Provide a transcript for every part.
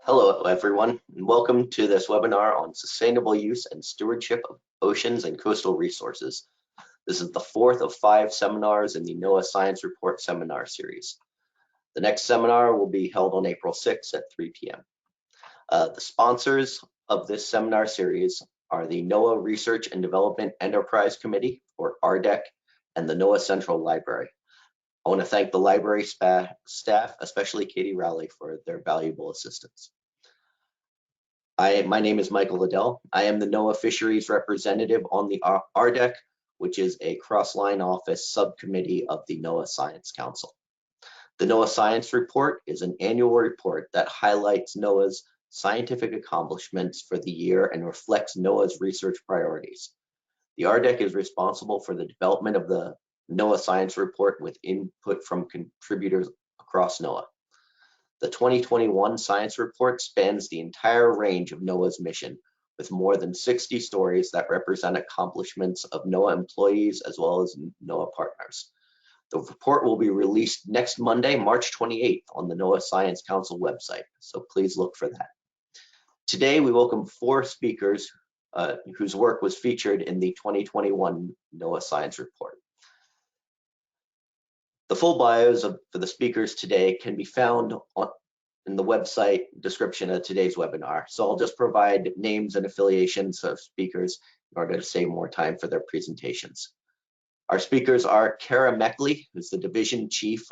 Hello, everyone, and welcome to this webinar on sustainable use and stewardship of oceans and coastal resources. This is the fourth of 5 seminars in the NOAA Science Report seminar series. The next seminar will be held on April 6th at 3 p.m. The sponsors of this seminar series are the NOAA Research and Development Enterprise Committee, or RDEC, and the NOAA Central Library. I want to thank the library staff, especially Katie Rowley, for their valuable assistance. My name is Michael Liddel. I am the NOAA Fisheries representative on the RDEC, which is a cross-line office subcommittee of the NOAA Science Council. The NOAA Science Report is an annual report that highlights NOAA's scientific accomplishments for the year and reflects NOAA's research priorities. The RDEC is responsible for the development of the NOAA Science Report with input from contributors across NOAA. The 2021 Science Report spans the entire range of NOAA's mission, with more than 60 stories that represent accomplishments of NOAA employees as well as NOAA partners. The report will be released next Monday, March 28th on the NOAA Science Council website, so please look for that. Today, we welcome 4 speakers whose work was featured in the 2021 NOAA Science Report. The full bios for the speakers today can be found in the website description of today's webinar. So I'll just provide names and affiliations of speakers in order to save more time for their presentations. Our speakers are Kara Meckley, who's the Division Chief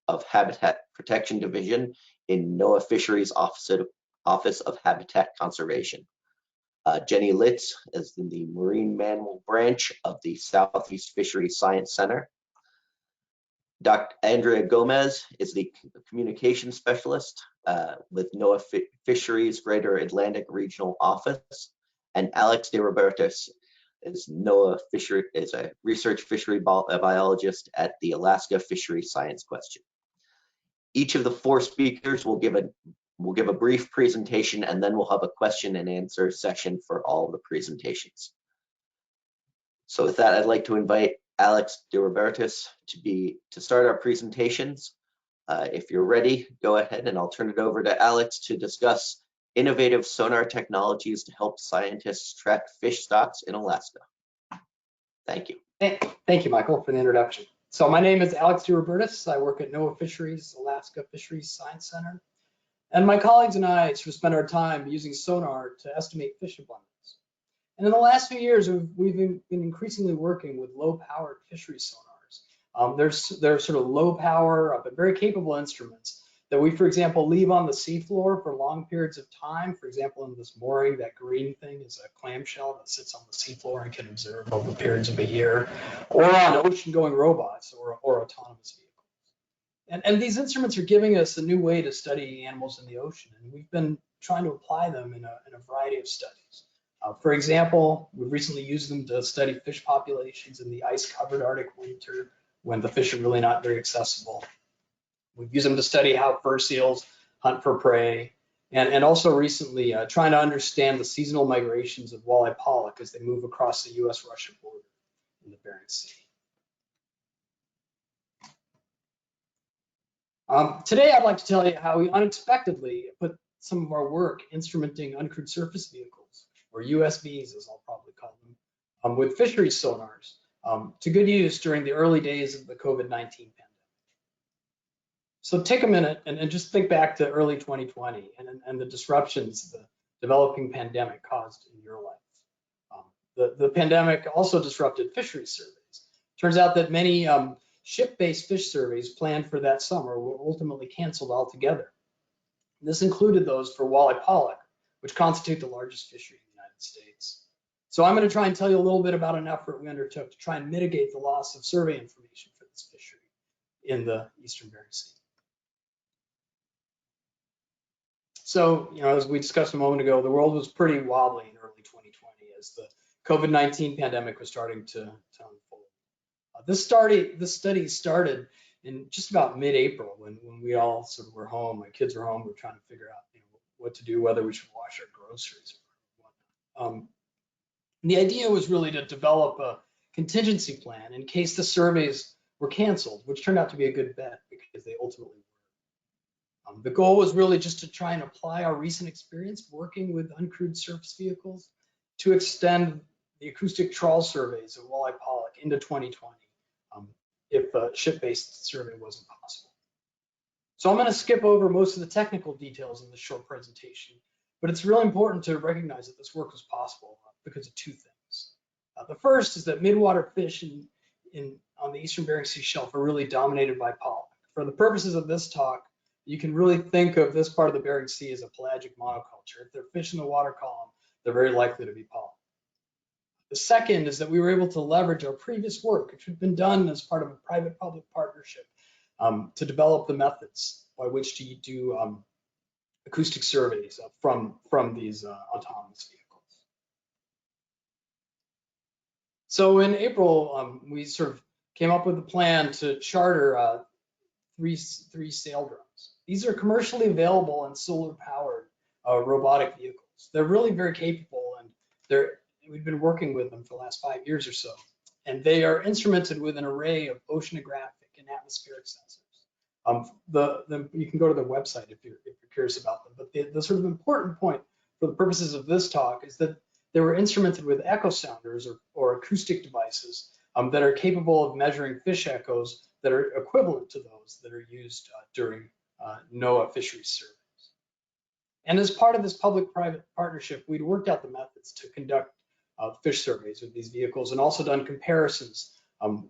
of Habitat Protection Division in NOAA Fisheries Office of Habitat Conservation. Jenny Litz is in the Marine Mammal Branch of the Southeast Fisheries Science Center. Dr. Andrea Gomez is the Communications Specialist with NOAA Fisheries Greater Atlantic Regional Office, and Alex de Robertis is a research fishery biologist at the Alaska Fishery Science Question. Each of the 4 speakers will give a brief presentation, and then we'll have a question and answer session for all of the presentations. So with that, I'd like to invite Alex de Robertis to start our presentations. If you're ready, go ahead, and I'll turn it over to Alex to discuss innovative sonar technologies to help scientists track fish stocks in Alaska. Thank you. Thank you, Michael, for the introduction. So my name is Alex de Robertis. I work at NOAA Fisheries, Alaska Fisheries Science Center. And my colleagues and I spend our time using sonar to estimate fish abundance. And in the last few years, we've been increasingly working with low-powered fishery sonars. They're sort of low-power but very capable instruments that we, for example, leave on the seafloor for long periods of time. For example, in this mooring, that green thing is a clamshell that sits on the seafloor and can observe over periods of a year, or on ocean-going robots or autonomous vehicles. And these instruments are giving us a new way to study animals in the ocean, and we've been trying to apply them in a variety of studies. For example, we've recently used them to study fish populations in the ice-covered Arctic winter when the fish are really not very accessible. We've used them to study how fur seals hunt for prey, and also recently trying to understand the seasonal migrations of walleye pollock as they move across the US-Russia border in the Bering Sea. Today, I'd like to tell you how we unexpectedly put some of our work instrumenting uncrewed surface vehicles, or USVs as I'll probably call them, with fisheries sonars to good use during the early days of the COVID-19 pandemic. So take a minute and just think back to early 2020 and the disruptions the developing pandemic caused in your life. The pandemic also disrupted fisheries surveys. Turns out that many ship-based fish surveys planned for that summer were ultimately canceled altogether. This included those for walleye pollock, which constitute the largest fishery in the United States. So I'm going to try and tell you a little bit about an effort we undertook to try and mitigate the loss of survey information for this fishery in the Eastern Bering Sea. So, as we discussed a moment ago, the world was pretty wobbly in early 2020 as the COVID-19 pandemic was starting to unfold. This study started in just about mid-April when we all sort of were home. My kids were home. We were trying to figure out what to do, whether we should wash our groceries or whatnot. The idea was really to develop a contingency plan in case the surveys were canceled, which turned out to be a good bet because they ultimately The goal was really just to try and apply our recent experience working with uncrewed surface vehicles to extend the acoustic trawl surveys of walleye pollock into 2020 if a ship-based survey wasn't possible. So I'm going to skip over most of the technical details in this short presentation, but it's really important to recognize that this work was possible because of two things. The first is that midwater fish on the eastern Bering Sea shelf are really dominated by pollock. For the purposes of this talk, you can really think of this part of the Bering Sea as a pelagic monoculture. If there are fish in the water column, they're very likely to be pollock. The second is that we were able to leverage our previous work, which had been done as part of a private-public partnership, to develop the methods by which to do acoustic surveys from these autonomous vehicles. So in April, we sort of came up with a plan to charter three sail drones. These are commercially available and solar-powered robotic vehicles. They're really very capable, and we've been working with them for the last 5 years or so. And they are instrumented with an array of oceanographic and atmospheric sensors. You can go to the website if you're curious about them. But the sort of important point for the purposes of this talk is that they were instrumented with echo sounders or acoustic devices that are capable of measuring fish echoes that are equivalent to those that are used during NOAA fisheries surveys. And as part of this public-private partnership, we'd worked out the methods to conduct fish surveys with these vehicles and also done comparisons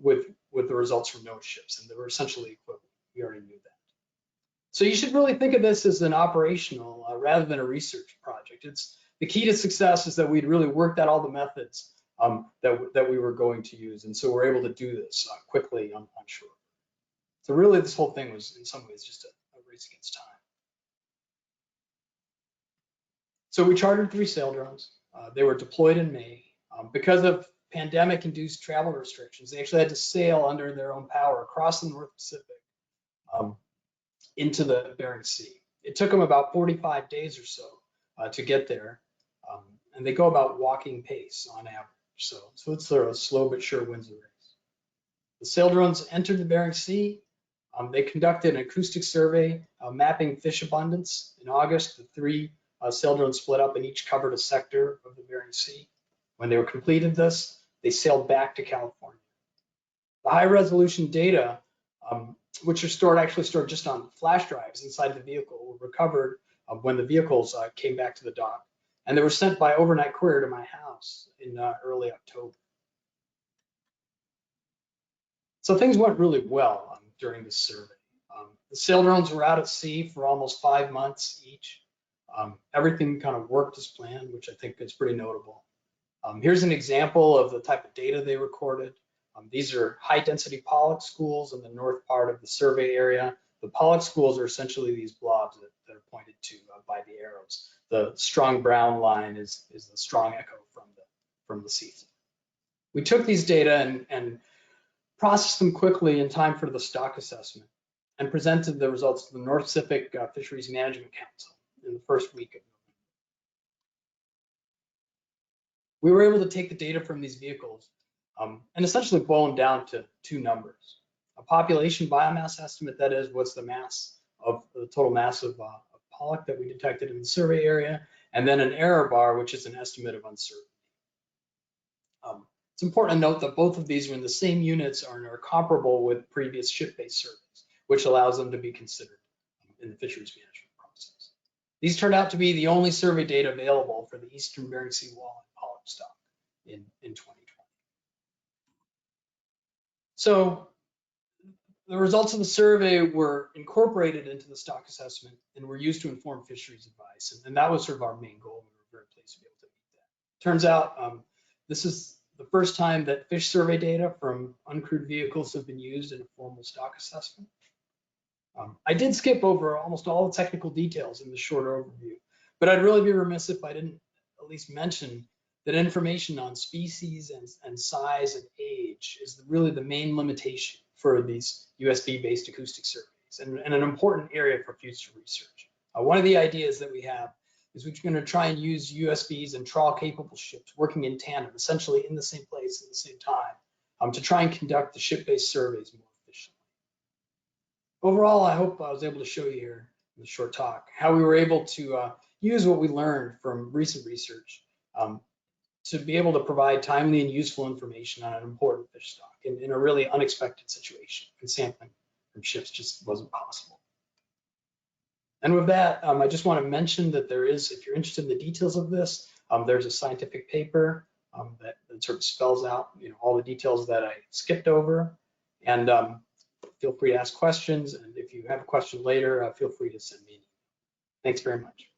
with the results from NOAA ships, and they were essentially equivalent. We already knew that. So you should really think of this as an operational rather than a research project. The key to success is that we'd really worked out all the methods that we were going to use, and so we're able to do this quickly on shore. So really, this whole thing was in some ways just a race against time. So we chartered 3 sail drones. They were deployed in May. Because of pandemic-induced travel restrictions, they actually had to sail under their own power across the North Pacific into the Bering Sea. It took them about 45 days or so to get there, and they go about walking pace on average. So it's sort of a slow but sure wins the race. The sail drones entered the Bering Sea. They conducted an acoustic survey mapping fish abundance. In August, the 3 sail drones split up and each covered a sector of the Bering Sea. When they were completed this, they sailed back to California. The high resolution data, which are actually stored just on flash drives inside the vehicle, were recovered when the vehicles came back to the dock. And they were sent by overnight courier to my house in early October. So things went really well during this survey. The sail drones were out at sea for almost 5 months each. Everything kind of worked as planned, which I think is pretty notable. Here's an example of the type of data they recorded. These are high-density pollock schools in the north part of the survey area. The pollock schools are essentially these blobs that are pointed to by the arrows. The strong brown line is the strong echo from the sea. We took these data and processed them quickly in time for the stock assessment and presented the results to the North Pacific Fisheries Management Council in the first week of November. We were able to take the data from these vehicles and essentially boil them down to 2 numbers. A population biomass estimate, that is, what's the mass of the total mass of pollock that we detected in the survey area, and then an error bar, which is an estimate of uncertainty. It's important to note that both of these are in the same units and are comparable with previous ship-based surveys, which allows them to be considered in the fisheries management process. These turned out to be the only survey data available for the eastern Bering Sea walleye pollock stock in 2020. So the results of the survey were incorporated into the stock assessment and were used to inform fisheries advice. And that was sort of our main goal. We were very pleased to be able to meet that. Turns out this is the first time that fish survey data from uncrewed vehicles have been used in a formal stock assessment. I did skip over almost all the technical details in the short overview, but I'd really be remiss if I didn't at least mention that information on species and size and age is really the main limitation for these USB-based acoustic surveys and an important area for future research. One of the ideas that we have is we're going to try and use USVs and trawl-capable ships working in tandem, essentially in the same place at the same time, to try and conduct the ship-based surveys more efficiently. Overall, I hope I was able to show you here the short talk, how we were able to use what we learned from recent research to be able to provide timely and useful information on an important fish stock in a really unexpected situation, and sampling from ships just wasn't possible. And with that, I just want to mention that there is, if you're interested in the details of this, there's a scientific paper that sort of spells out, all the details that I skipped over. And feel free to ask questions. And if you have a question later, feel free to send me an email. Thanks very much.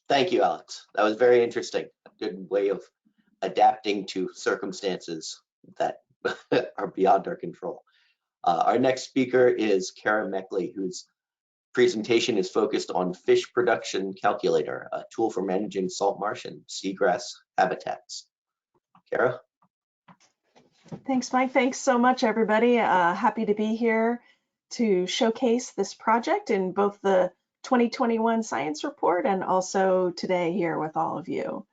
Thank you, Alex. That was very interesting. A good way of adapting to circumstances that are beyond our control. Our next speaker is Kara Meckley, whose presentation is focused on Fish Production Calculator, a tool for managing salt marsh and seagrass habitats. Kara? Thanks, Mike. Thanks so much, everybody. Happy to be here to showcase this project in both the 2021 science report and also today here with all of you.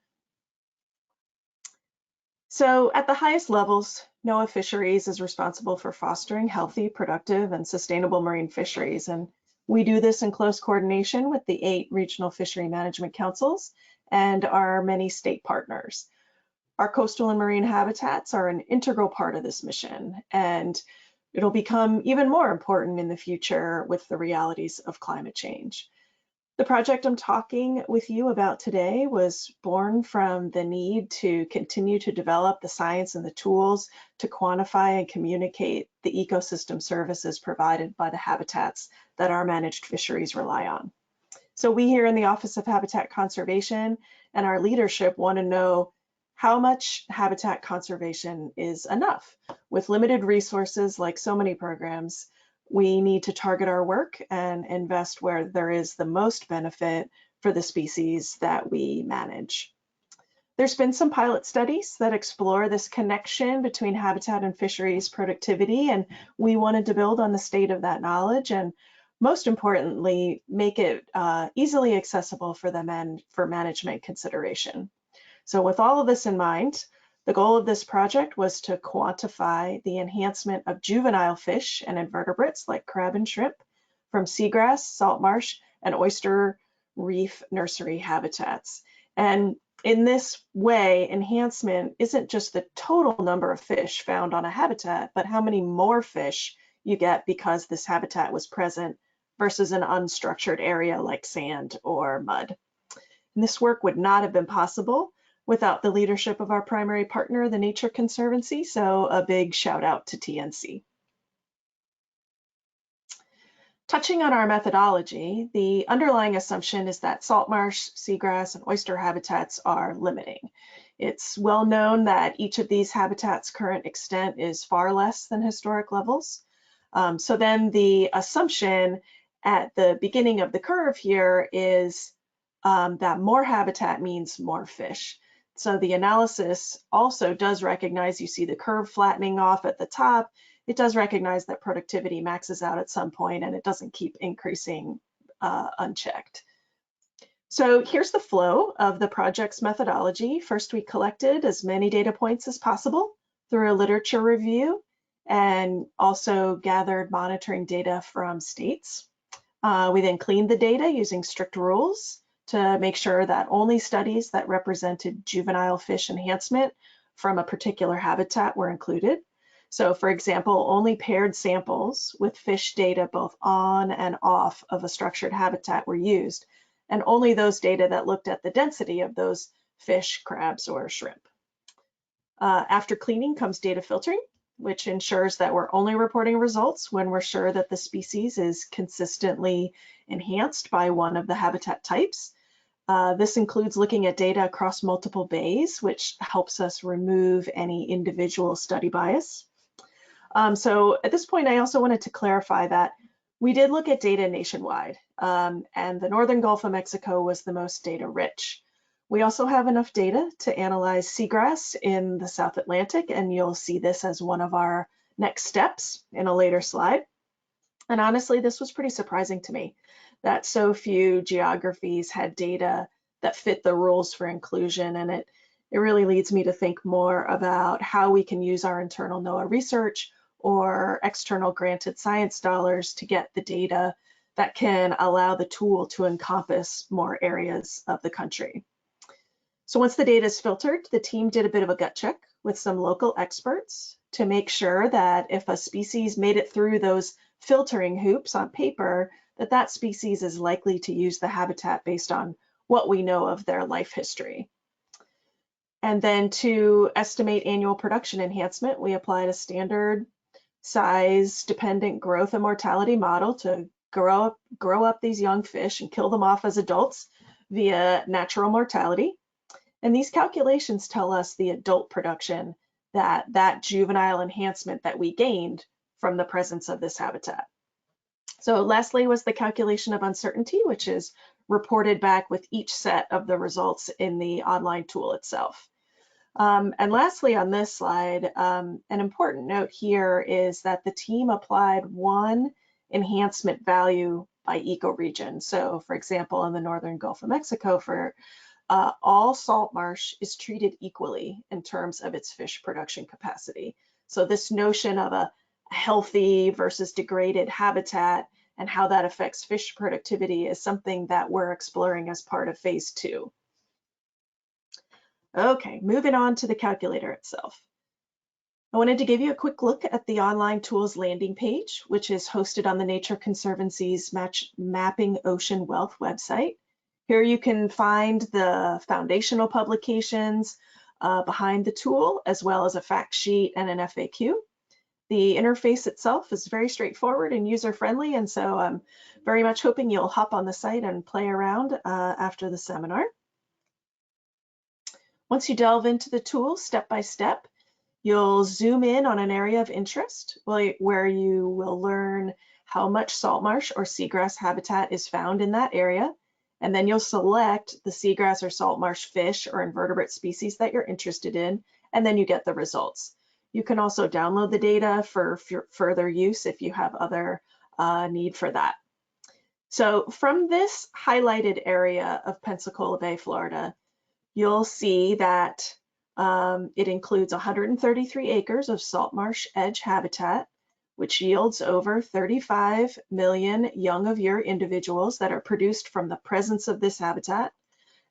So at the highest levels, NOAA Fisheries is responsible for fostering healthy, productive, and sustainable marine fisheries. And we do this in close coordination with the 8 regional fishery management councils and our many state partners. Our coastal and marine habitats are an integral part of this mission, and it'll become even more important in the future with the realities of climate change. The project I'm talking with you about today was born from the need to continue to develop the science and the tools to quantify and communicate the ecosystem services provided by the habitats that our managed fisheries rely on. So we here in the Office of Habitat Conservation and our leadership want to know how much habitat conservation is enough. With limited resources, like so many programs, we need to target our work and invest where there is the most benefit for the species that we manage. There's been some pilot studies that explore this connection between habitat and fisheries productivity, and we wanted to build on the state of that knowledge and, most importantly, make it easily accessible for them and for management consideration. So with all of this in mind, the goal of this project was to quantify the enhancement of juvenile fish and invertebrates like crab and shrimp from seagrass, salt marsh, and oyster reef nursery habitats. And in this way, enhancement isn't just the total number of fish found on a habitat, but how many more fish you get because this habitat was present versus an unstructured area like sand or mud. And this work would not have been possible without the leadership of our primary partner, the Nature Conservancy, so a big shout out to TNC. Touching on our methodology, the underlying assumption is that salt marsh, seagrass, and oyster habitats are limiting. It's well known that each of these habitats' current extent is far less than historic levels. So then the assumption at the beginning of the curve here is that more habitat means more fish. So the analysis also does recognize, you see the curve flattening off at the top, it does recognize that productivity maxes out at some point and it doesn't keep increasing unchecked. So here's the flow of the project's methodology. First, we collected as many data points as possible through a literature review and also gathered monitoring data from states. We then cleaned the data using strict rules to make sure that only studies that represented juvenile fish enhancement from a particular habitat were included. So for example, only paired samples with fish data both on and off of a structured habitat were used, and only those data that looked at the density of those fish, crabs, or shrimp. After cleaning comes data filtering, which ensures that we're only reporting results when we're sure that the species is consistently enhanced by one of the habitat types. This includes looking at data across multiple bays, which helps us remove any individual study bias. So at this point, I also wanted to clarify that we did look at data nationwide, and the Northern Gulf of Mexico was the most data rich. We also have enough data to analyze seagrass in the South Atlantic, and you'll see this as one of our next steps in a later slide. And honestly, this was pretty surprising to me, that so few geographies had data that fit the rules for inclusion. And it really leads me to think more about how we can use our internal NOAA research or external granted science dollars to get the data that can allow the tool to encompass more areas of the country. So once the data is filtered, the team did a bit of a gut check with some local experts to make sure that if a species made it through those filtering hoops on paper, that that species is likely to use the habitat based on what we know of their life history. And then to estimate annual production enhancement, we applied a standard size dependent growth and mortality model to grow up these young fish and kill them off as adults via natural mortality. And these calculations tell us the adult production that juvenile enhancement that we gained from the presence of this habitat. So lastly was the calculation of uncertainty, which is reported back with each set of the results in the online tool itself. And lastly on this slide, an important note here is that the team applied one enhancement value by ecoregion. So for example, in the Northern Gulf of Mexico, for all salt marsh is treated equally in terms of its fish production capacity. So this notion of a healthy versus degraded habitat and how that affects fish productivity is something that we're exploring as part of phase 2. Okay, moving on to the calculator itself. I wanted to give you a quick look at the online tools landing page, which is hosted on the Nature Conservancy's Mapping Ocean Wealth website. Here you can find the foundational publications behind the tool, as well as a fact sheet and an FAQ. The interface itself is very straightforward and user-friendly, and so I'm very much hoping you'll hop on the site and play around after the seminar. Once you delve into the tool step by step, you'll zoom in on an area of interest where you will learn how much salt marsh or seagrass habitat is found in that area. And then you'll select the seagrass or salt marsh fish or invertebrate species that you're interested in, and then you get the results. You can also download the data for further use if you have other need for that. So from this highlighted area of Pensacola Bay, Florida, you'll see that it includes 133 acres of salt marsh edge habitat, which yields over 35 million young of year individuals that are produced from the presence of this habitat,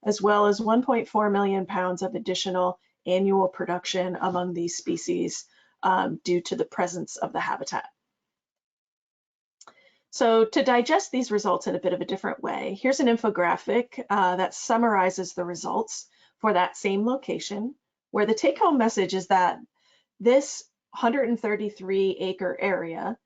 as well as 1.4 million pounds of additional annual production among these species due to the presence of the habitat. So to digest these results in a bit of a different way, here's an infographic that summarizes the results for that same location, where the take-home message is that this 133 acre area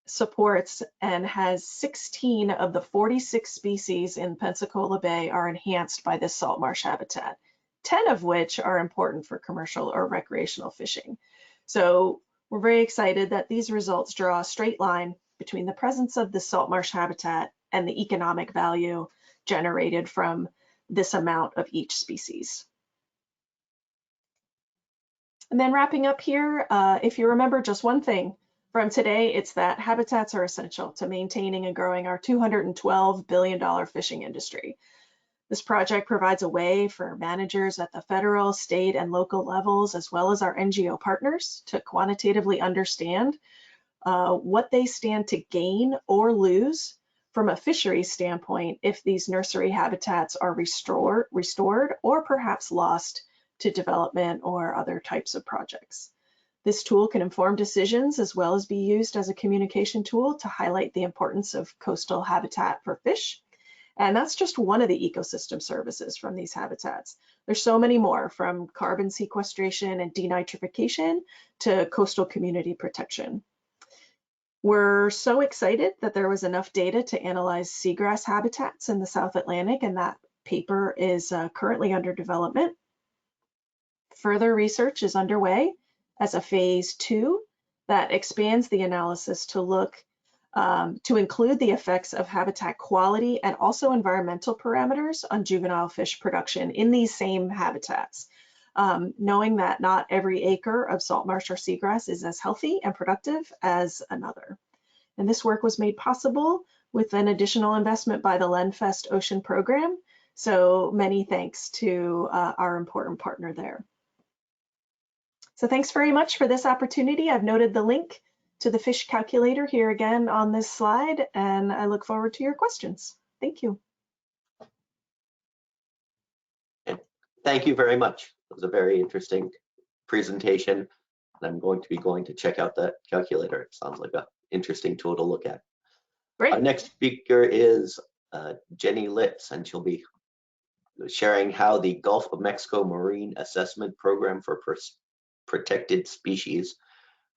supports and has 16 of the 46 species in Pensacola Bay are enhanced by this salt marsh habitat, 10 of which are important for commercial or recreational fishing. So we're very excited that these results draw a straight line between the presence of the salt marsh habitat and the economic value generated from this amount of each species. And then wrapping up here, if you remember just one thing from today, it's that habitats are essential to maintaining and growing our $212 billion fishing industry. This project provides a way for managers at the federal, state, and local levels, as well as our NGO partners, to quantitatively understand what they stand to gain or lose from a fishery standpoint if these nursery habitats are restored or perhaps lost to development or other types of projects. This tool can inform decisions as well as be used as a communication tool to highlight the importance of coastal habitat for fish. And that's just one of the ecosystem services from these habitats. There's so many more, from carbon sequestration and denitrification to coastal community protection. We're so excited that there was enough data to analyze seagrass habitats in the South Atlantic, and that paper is currently under development. Further research is underway as a phase 2 that expands the analysis to look to include the effects of habitat quality and also environmental parameters on juvenile fish production in these same habitats, knowing that not every acre of salt marsh or seagrass is as healthy and productive as another. And this work was made possible with an additional investment by the Lenfest Ocean Program. So many thanks to our important partner there. So thanks very much for this opportunity. I've noted the link to the fish calculator here again on this slide, and I look forward to your questions. Thank you. Thank you very much. It was a very interesting presentation, and I'm going to check out that calculator. It sounds like an interesting tool to look at. Great. Our next speaker is Jenny Litz, and she'll be sharing how the Gulf of Mexico Marine Assessment Program for Protected Species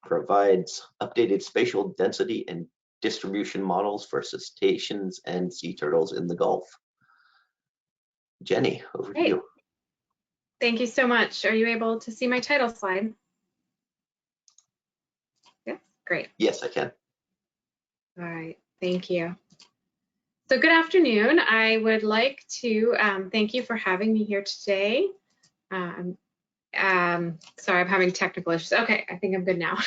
provides updated spatial density and distribution models for cetaceans and sea turtles in the Gulf. Jenny, over to you. Thank you so much. Are you able to see my title slide? Yes, great. Yes, I can. All right, thank you. So good afternoon. I would like to thank you for having me here today. Sorry, I'm having technical issues. Okay, I think I'm good now.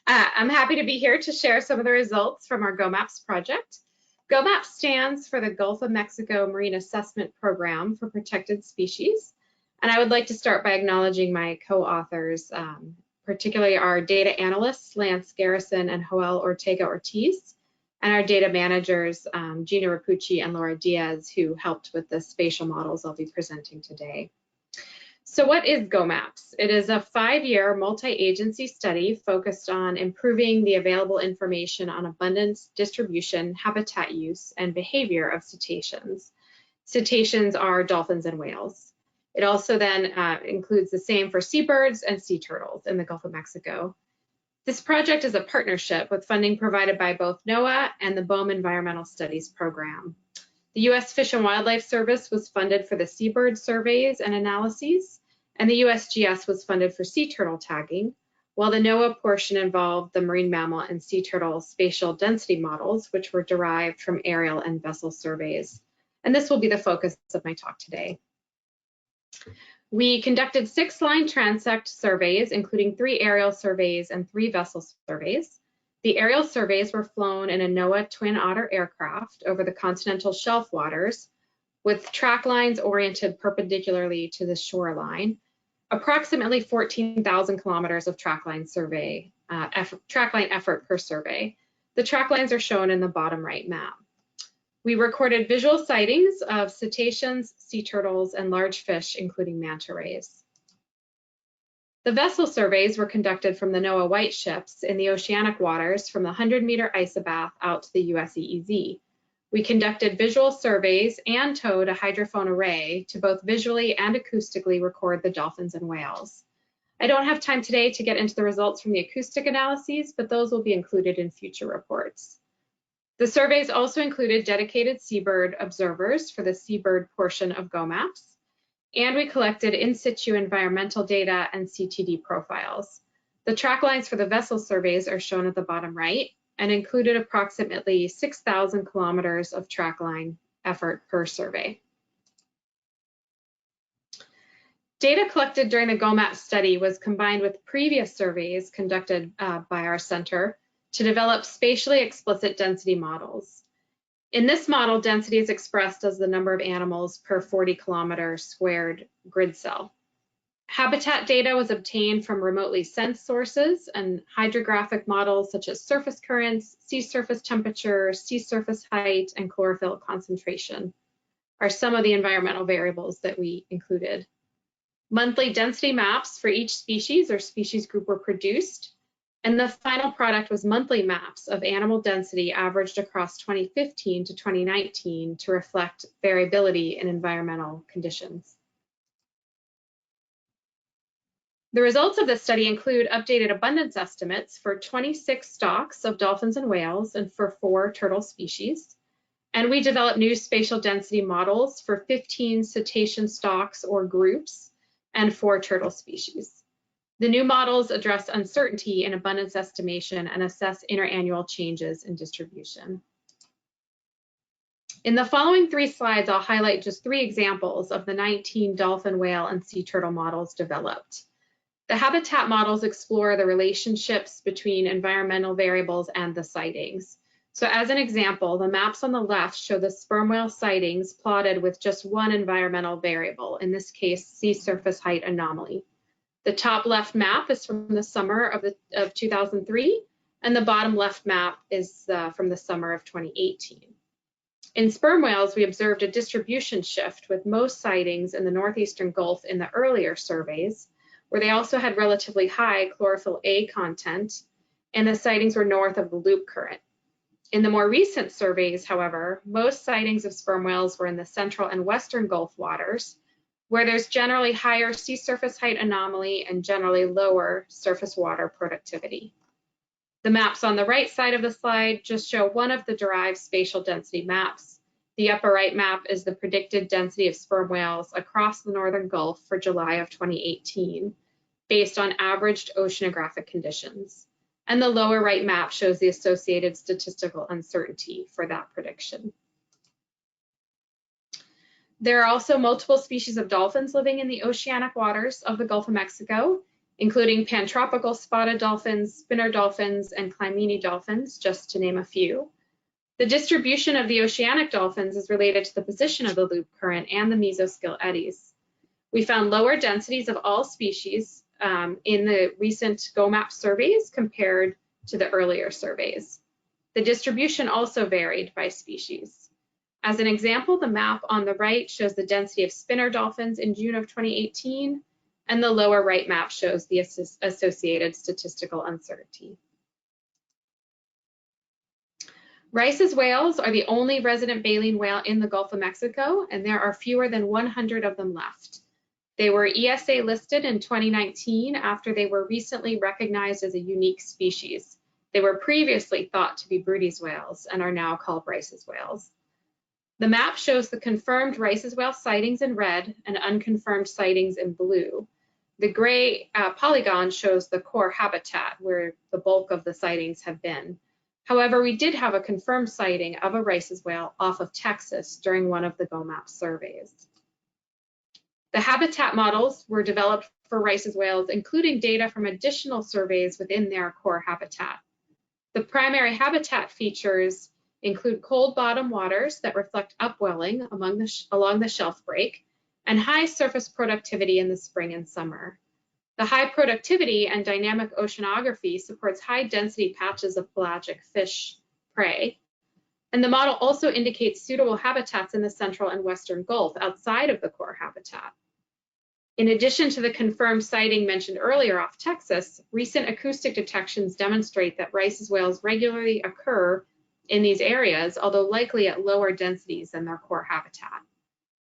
I'm happy to be here to share some of the results from our GOMMAPPS project. GOMMAPPS stands for the Gulf of Mexico Marine Assessment Program for Protected Species. And I would like to start by acknowledging my co-authors, particularly our data analysts, Lance Garrison and Joel Ortega-Ortiz, and our data managers, Gina Rapucci and Laura Diaz, who helped with the spatial models I'll be presenting today. So what is GOMMAPPS? It is a 5-year multi-agency study focused on improving the available information on abundance, distribution, habitat use, and behavior of cetaceans. Cetaceans are dolphins and whales. It also then includes the same for seabirds and sea turtles in the Gulf of Mexico. This project is a partnership with funding provided by both NOAA and the BOEM Environmental Studies Program. The U.S. Fish and Wildlife Service was funded for the seabird surveys and analyses, and the USGS was funded for sea turtle tagging, while the NOAA portion involved the marine mammal and sea turtle spatial density models, which were derived from aerial and vessel surveys. And this will be the focus of my talk today. We conducted 6 line transect surveys, including 3 aerial surveys and 3 vessel surveys. The aerial surveys were flown in a NOAA Twin Otter aircraft over the continental shelf waters with track lines oriented perpendicularly to the shoreline, approximately 14,000 kilometers of track line effort per survey. The track lines are shown in the bottom right map. We recorded visual sightings of cetaceans, sea turtles, and large fish, including manta rays. The vessel surveys were conducted from the NOAA White ships in the oceanic waters from the 100-meter isobath out to the US EEZ. We conducted visual surveys and towed a hydrophone array to both visually and acoustically record the dolphins and whales. I don't have time today to get into the results from the acoustic analyses, but those will be included in future reports. The surveys also included dedicated seabird observers for the seabird portion of GOMMAPPS, and we collected in situ environmental data and CTD profiles. The track lines for the vessel surveys are shown at the bottom right and included approximately 6,000 kilometers of track line effort per survey. Data collected during the GOMMAPPS study was combined with previous surveys conducted by our center to develop spatially explicit density models. In this model, density is expressed as the number of animals per 40 kilometer squared grid cell. Habitat data was obtained from remotely sensed sources, and hydrographic models such as surface currents, sea surface temperature, sea surface height, and chlorophyll concentration are some of the environmental variables that we included. Monthly density maps for each species or species group were produced, and the final product was monthly maps of animal density averaged across 2015 to 2019 to reflect variability in environmental conditions. The results of this study include updated abundance estimates for 26 stocks of dolphins and whales and for 4 turtle species. And we developed new spatial density models for 15 cetacean stocks or groups and 4 turtle species. The new models address uncertainty in abundance estimation and assess interannual changes in distribution. In the following 3 slides, I'll highlight just 3 examples of the 19 dolphin, whale, and sea turtle models developed. The habitat models explore the relationships between environmental variables and the sightings. So as an example, the maps on the left show the sperm whale sightings plotted with just one environmental variable, in this case, sea surface height anomaly. The top left map is from the summer of 2003, and the bottom left map is from the summer of 2018. In sperm whales, we observed a distribution shift with most sightings in the northeastern Gulf in the earlier surveys, where they also had relatively high chlorophyll A content, and the sightings were north of the loop current. In the more recent surveys, however, most sightings of sperm whales were in the central and western Gulf waters, where there's generally higher sea surface height anomaly and generally lower surface water productivity. The maps on the right side of the slide just show one of the derived spatial density maps. The upper right map is the predicted density of sperm whales across the northern Gulf for July of 2018, based on averaged oceanographic conditions. And the lower right map shows the associated statistical uncertainty for that prediction. There are also multiple species of dolphins living in the oceanic waters of the Gulf of Mexico, including pantropical spotted dolphins, spinner dolphins, and clymene dolphins, just to name a few. The distribution of the oceanic dolphins is related to the position of the loop current and the mesoscale eddies. We found lower densities of all species in the recent GOMMAPPS surveys compared to the earlier surveys. The distribution also varied by species. As an example, the map on the right shows the density of spinner dolphins in June of 2018, and the lower right map shows the associated statistical uncertainty. Rice's whales are the only resident baleen whale in the Gulf of Mexico, and there are fewer than 100 of them left. They were ESA listed in 2019 after they were recently recognized as a unique species. They were previously thought to be Brudi's whales and are now called Rice's whales. The map shows the confirmed Rice's whale sightings in red and unconfirmed sightings in blue. The gray polygon shows the core habitat where the bulk of the sightings have been. However, we did have a confirmed sighting of a Rice's whale off of Texas during one of the GOMMAPPS surveys. The habitat models were developed for Rice's whales, including data from additional surveys within their core habitat. The primary habitat features include cold bottom waters that reflect upwelling along the shelf break and high surface productivity in the spring and summer. The high productivity and dynamic oceanography supports high density patches of pelagic fish prey. And the model also indicates suitable habitats in the central and western Gulf outside of the core habitat. In addition to the confirmed sighting mentioned earlier off Texas, recent acoustic detections demonstrate that Rice's whales regularly occur in these areas, although likely at lower densities than their core habitat.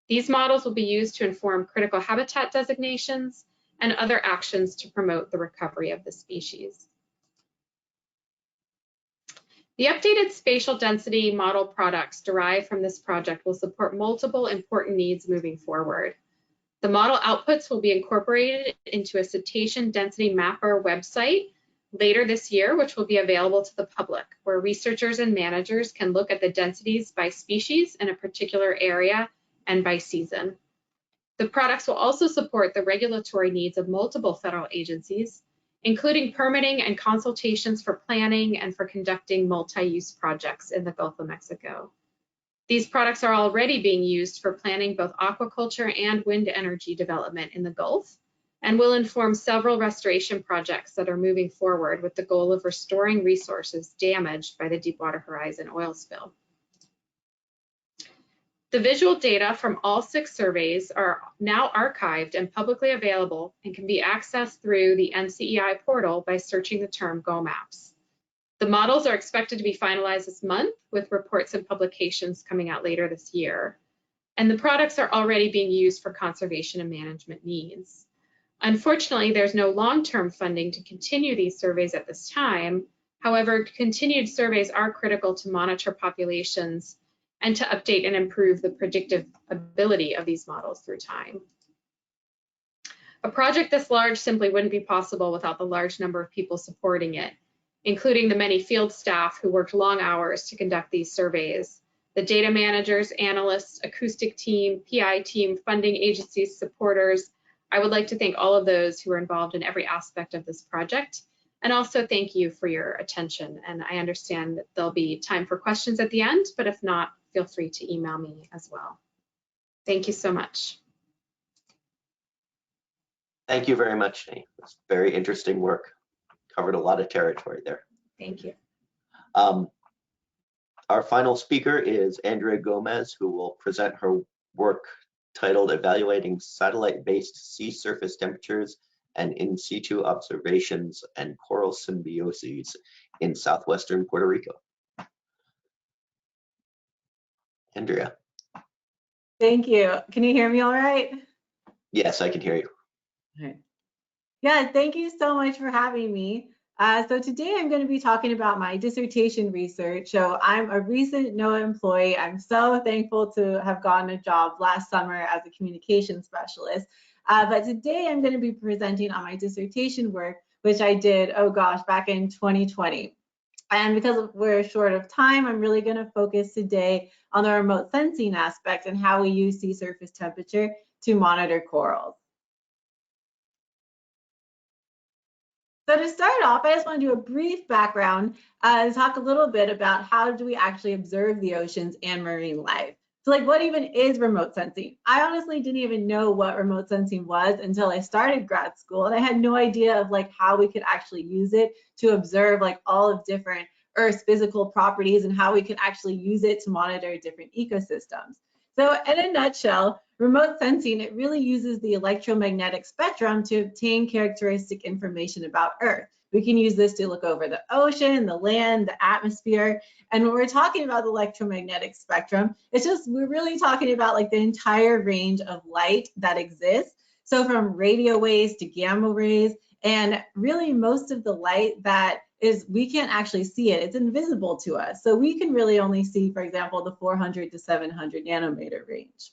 These models will be used to inform critical habitat designations and other actions to promote the recovery of the species. The updated spatial density model products derived from this project will support multiple important needs moving forward. The model outputs will be incorporated into a cetacean density mapper website later this year, which will be available to the public, where researchers and managers can look at the densities by species in a particular area and by season. The products will also support the regulatory needs of multiple federal agencies, including permitting and consultations for planning and for conducting multi-use projects in the Gulf of Mexico. These products are already being used for planning both aquaculture and wind energy development in the Gulf, and will inform several restoration projects that are moving forward with the goal of restoring resources damaged by the Deepwater Horizon oil spill. The visual data from all 6 surveys are now archived and publicly available and can be accessed through the NCEI portal by searching the term GOMMAPPS. The models are expected to be finalized this month, with reports and publications coming out later this year. And the products are already being used for conservation and management needs. Unfortunately, there's no long-term funding to continue these surveys at this time. However, continued surveys are critical to monitor populations and to update and improve the predictive ability of these models through time. A project this large simply wouldn't be possible without the large number of people supporting it, including the many field staff who worked long hours to conduct these surveys, the data managers, analysts, acoustic team, PI team, funding agencies, supporters. I would like to thank all of those who were involved in every aspect of this project, and also thank you for your attention. And I understand that there'll be time for questions at the end, but if not, feel free to email me as well. Thank you so much. Thank you very much, Nate. It's very interesting work. Covered a lot of territory there. Thank you. Our final speaker is Andrea Gomez, who will present her work titled Evaluating Satellite-Based Sea Surface Temperatures and In Situ Observations and Coral Symbioses in Southwestern Puerto Rico. Andrea. Thank you. Can you hear me all right? Yes, I can hear you. Okay. Yeah, thank you so much for having me. So today I'm going to be talking about my dissertation research. So I'm a recent NOAA employee. I'm so thankful to have gotten a job last summer as a communications specialist. But today I'm going to be presenting on my dissertation work, which I did, oh gosh, back in 2020. And because we're short of time, I'm really going to focus today on the remote sensing aspect and how we use sea surface temperature to monitor corals. So to start off, I just want to do a brief background and talk a little bit about how do we actually observe the oceans and marine life. So like, what even is remote sensing? I honestly didn't even know what remote sensing was until I started grad school, and I had no idea of like how we could actually use it to observe like all of different Earth's physical properties and how we can actually use it to monitor different ecosystems. So in a nutshell, remote sensing, it really uses the electromagnetic spectrum to obtain characteristic information about Earth. We can use this to look over the ocean, the land, the atmosphere. And when we're talking about the electromagnetic spectrum, it's just, we're really talking about like the entire range of light that exists. So from radio waves to gamma rays, and really most of the light that is, we can't actually see it. It's invisible to us. So we can really only see, for example, the 400 to 700 nanometer range.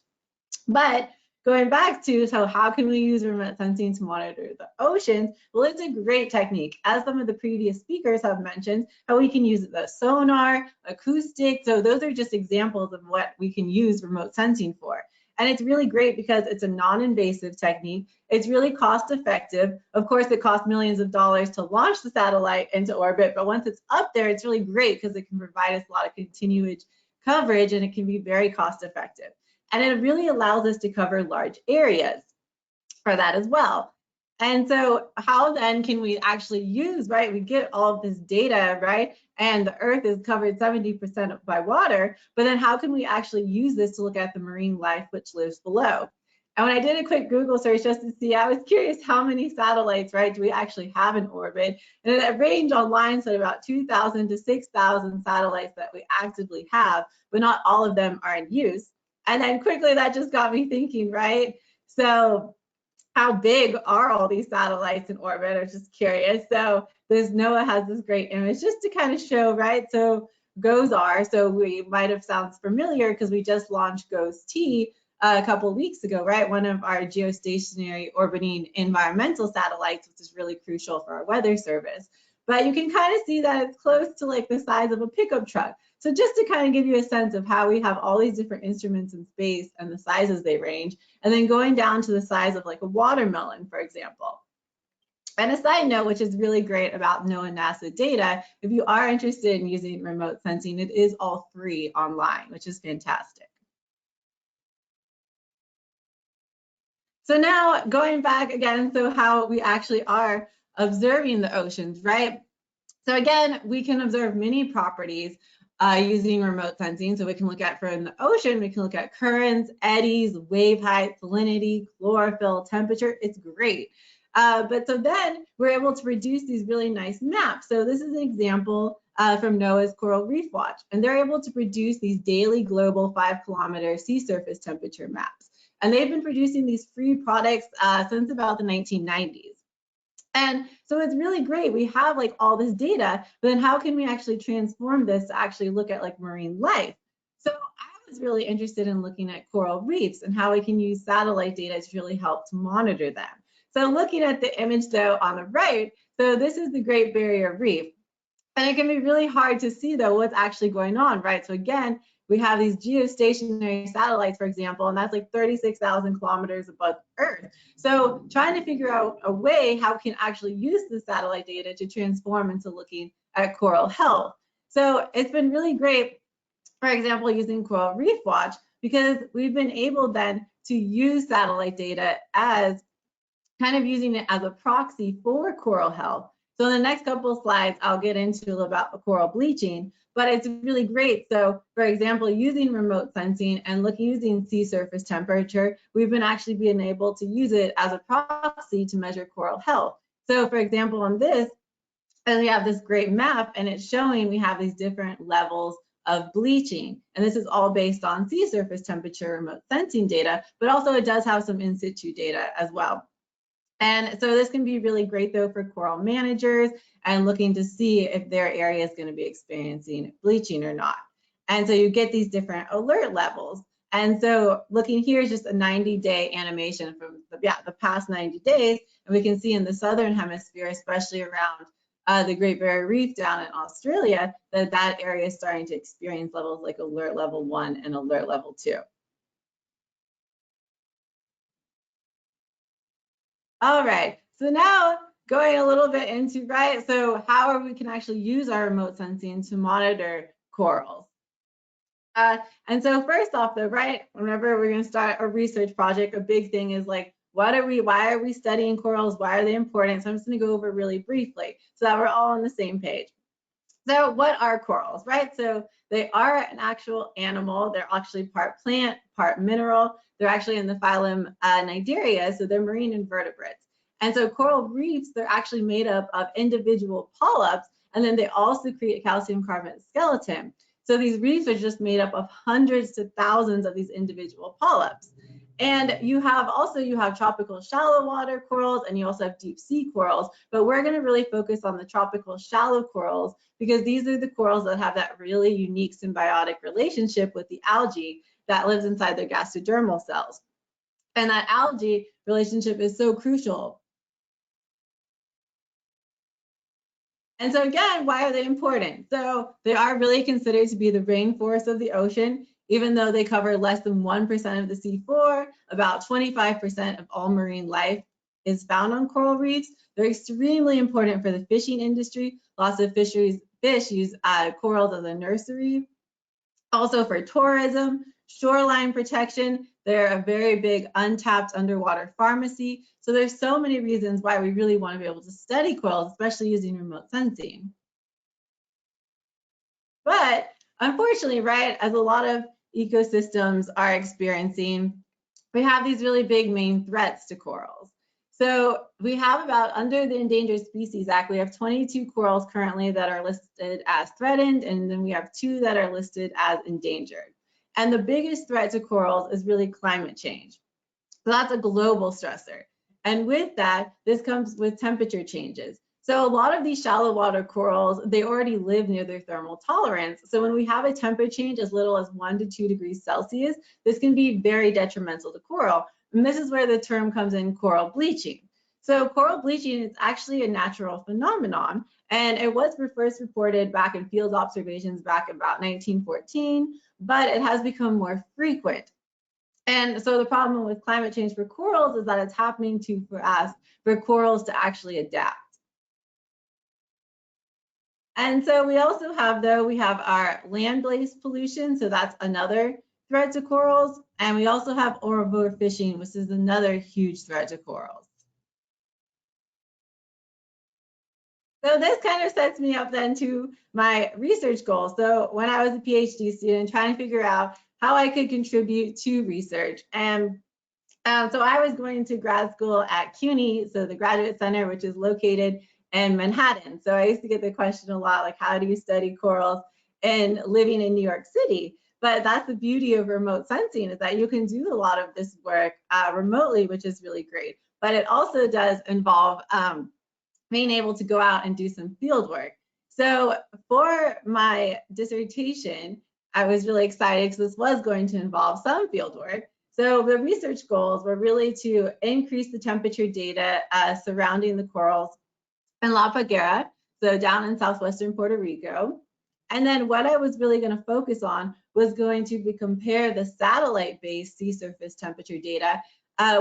But going back to, so how can we use remote sensing to monitor the oceans? Well, it's a great technique. As some of the previous speakers have mentioned, how we can use the sonar, acoustic. So those are just examples of what we can use remote sensing for. And it's really great because it's a non-invasive technique. It's really cost effective. Of course, it costs millions of dollars to launch the satellite into orbit, but once it's up there, it's really great because it can provide us a lot of continuous coverage and it can be very cost effective. And it really allows us to cover large areas for that as well. And so how then can we actually use, right? We get all of this data, right? And the Earth is covered 70% by water, but then how can we actually use this to look at the marine life which lives below? And when I did a quick Google search just to see, I was curious how many satellites, right, do we actually have in orbit? And that range online said about 2,000 to 6,000 satellites that we actively have, but not all of them are in use. And then quickly that just got me thinking, right? So how big are all these satellites in orbit? I was just curious. So this NOAA has this great image just to kind of show, right? So GOES-R, so we might have sounds familiar because we just launched GOES-T a couple of weeks ago, right? One of our geostationary orbiting environmental satellites, which is really crucial for our weather service. But you can kind of see that it's close to like the size of a pickup truck. So just to kind of give you a sense of how we have all these different instruments in space and the sizes they range, and then going down to the size of like a watermelon, for example. And a side note, which is really great about NOAA NASA data, if you are interested in using remote sensing, it is all free online, which is fantastic. So now going back again, so how we actually are observing the oceans, right? So again, we can observe many properties using remote sensing. So we can look at from the ocean, we can look at currents, eddies, wave height, salinity, chlorophyll, temperature. It's great. But so then we're able to produce these really nice maps. So this is an example from NOAA's Coral Reef Watch, and they're able to produce these daily global 5-kilometer sea surface temperature maps. And they've been producing these free products since about the 1990s. And so it's really great. We have like all this data, but then how can we actually transform this to actually look at like marine life? So I was really interested in looking at coral reefs and how we can use satellite data to really help to monitor them. So looking at the image though on the right, so this is the Great Barrier Reef. And it can be really hard to see though what's actually going on, right? So again, we have these geostationary satellites, for example, and that's like 36,000 kilometers above Earth. So trying to figure out a way how we can actually use the satellite data to transform into looking at coral health. So it's been really great, for example, using Coral Reef Watch, because we've been able then to use satellite data as kind of using it as a proxy for coral health. So in the next couple of slides, I'll get into a little about coral bleaching, but it's really great. So for example, using remote sensing and using sea surface temperature, we've been actually being able to use it as a proxy to measure coral health. So for example, on this, we have this great map and it's showing we have these different levels of bleaching. And this is all based on sea surface temperature remote sensing data, but also it does have some in situ data as well. And so this can be really great though for coral managers and looking to see if their area is going to be experiencing bleaching or not. And so you get these different alert levels. And so looking here is just a 90-day animation from the past 90 days. And we can see in the Southern Hemisphere, especially around the Great Barrier Reef down in Australia, that area is starting to experience levels like alert level 1 and alert level 2. All right, so now going a little bit into, right, so how we can actually use our remote sensing to monitor corals. And so first off though, right, whenever we're gonna start a research project, a big thing is like, why are we studying corals? Why are they important? So I'm just gonna go over really briefly so that we're all on the same page. So what are corals, right? So they are an actual animal. They're actually part plant, part mineral. They're actually in the phylum Cnidaria, so they're marine invertebrates. And so coral reefs, they're actually made up of individual polyps, and then they also create a calcium carbonate skeleton. So these reefs are just made up of hundreds to thousands of these individual polyps. And you have tropical shallow water corals, and you also have deep sea corals, but we're going to really focus on the tropical shallow corals because these are the corals that have that really unique symbiotic relationship with the algae that lives inside their gastodermal cells. And that algae relationship is so crucial. And so again, why are they important? So they are really considered to be the rainforest of the ocean. Even though they cover less than 1% of the seafloor, about 25% of all marine life is found on coral reefs. They're extremely important for the fishing industry. Lots of fish use corals as a nursery. Also for tourism, shoreline protection. They're a very big untapped underwater pharmacy. So there's so many reasons why we really want to be able to study corals, especially using remote sensing. But unfortunately, right, as a lot of ecosystems are experiencing, we have these really big main threats to corals. So we have under the Endangered Species Act, we have 22 corals currently that are listed as threatened, and then we have 2 that are listed as endangered. And the biggest threat to corals is really climate change. So that's a global stressor. And with that, this comes with temperature changes. So a lot of these shallow water corals, they already live near their thermal tolerance. So when we have a temperature change as little as 1 to 2 degrees Celsius, this can be very detrimental to coral. And this is where the term comes in, coral bleaching. So coral bleaching is actually a natural phenomenon, and it was first reported back in field observations back about 1914, but it has become more frequent. And so the problem with climate change for corals is that it's happening too fast for corals to actually adapt. And so we also have, though, we have our land-based pollution. So that's another threat to corals. And we also have overfishing, which is another huge threat to corals. So this kind of sets me up then to my research goals. So when I was a PhD student, trying to figure out how I could contribute to research. And so I was going to grad school at CUNY, so the Graduate Center, which is located in Manhattan. So I used to get the question a lot, like, how do you study corals and living in New York City? But that's the beauty of remote sensing, is that you can do a lot of this work remotely, which is really great. But it also does involve being able to go out and do some field work. So for my dissertation, I was really excited because this was going to involve some field work. So the research goals were really to increase the temperature data surrounding the corals in La Paguera, so down in southwestern Puerto Rico. And then what I was really going to focus on was going to compare the satellite-based sea surface temperature data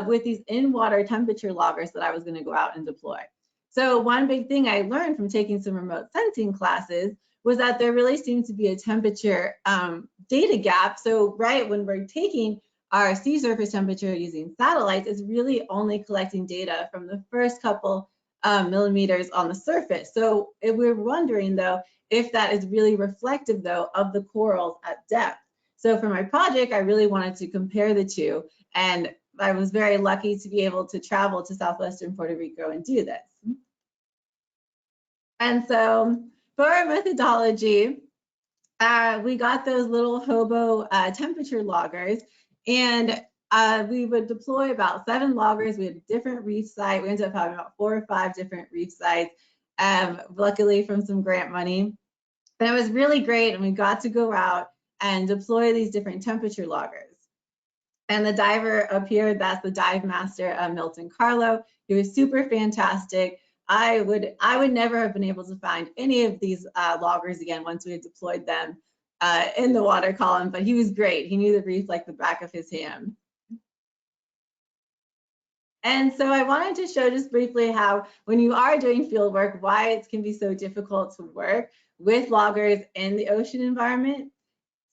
with these in-water temperature loggers that I was going to go out and deploy. So one big thing I learned from taking some remote sensing classes was that there really seems to be a temperature data gap. So right when we're taking our sea surface temperature using satellites is really only collecting data from the first couple millimeters on the surface. So if we're wondering though, if that is really reflective though of the corals at depth. So for my project, I really wanted to compare the two, and I was very lucky to be able to travel to Southwestern Puerto Rico and do this. And so for our methodology, we got those little hobo temperature loggers, and we would deploy about 7 loggers. We had a different reef site. We ended up having about 4 or 5 different reef sites, luckily from some grant money. And it was really great, and we got to go out and deploy these different temperature loggers. And the diver up here, that's the dive master, Milton Carlo. He was super fantastic. I would never have been able to find any of these loggers again once we had deployed them in the water column, but he was great. He knew the reef like the back of his hand. And so I wanted to show just briefly how when you are doing field work, why it can be so difficult to work with loggers in the ocean environment.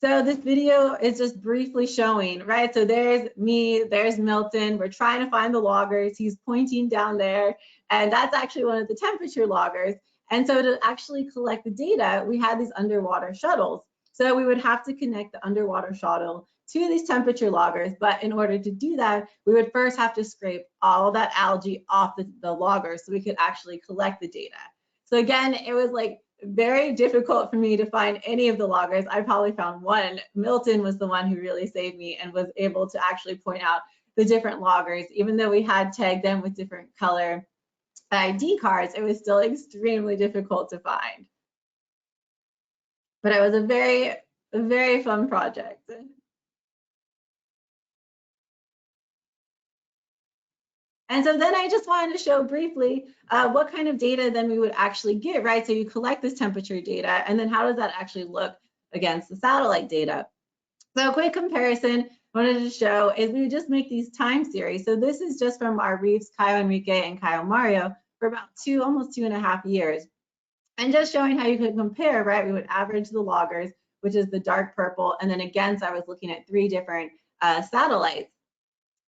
So this video is just briefly showing, right? So there's me, there's Milton. We're trying to find the loggers. He's pointing down there, and that's actually one of the temperature loggers. And so to actually collect the data, we had these underwater shuttles. So we would have to connect the underwater shuttle to these temperature loggers. But in order to do that, we would first have to scrape all of that algae off the logger so we could actually collect the data. So again, it was like very difficult for me to find any of the loggers. I probably found one. Milton was the one who really saved me and was able to actually point out the different loggers. Even though we had tagged them with different color ID cards, it was still extremely difficult to find. But it was a very fun project. And so then I just wanted to show briefly what kind of data then we would actually get, right? So you collect this temperature data, and then how does that actually look against the satellite data? So a quick comparison I wanted to show is we would just make these time series. So this is just from our reefs, Cayo Enrique and Cayo Mario, for about almost 2.5 years. And just showing how you could compare, right? We would average the loggers, which is the dark purple. And then again, so I was looking at 3 different satellites.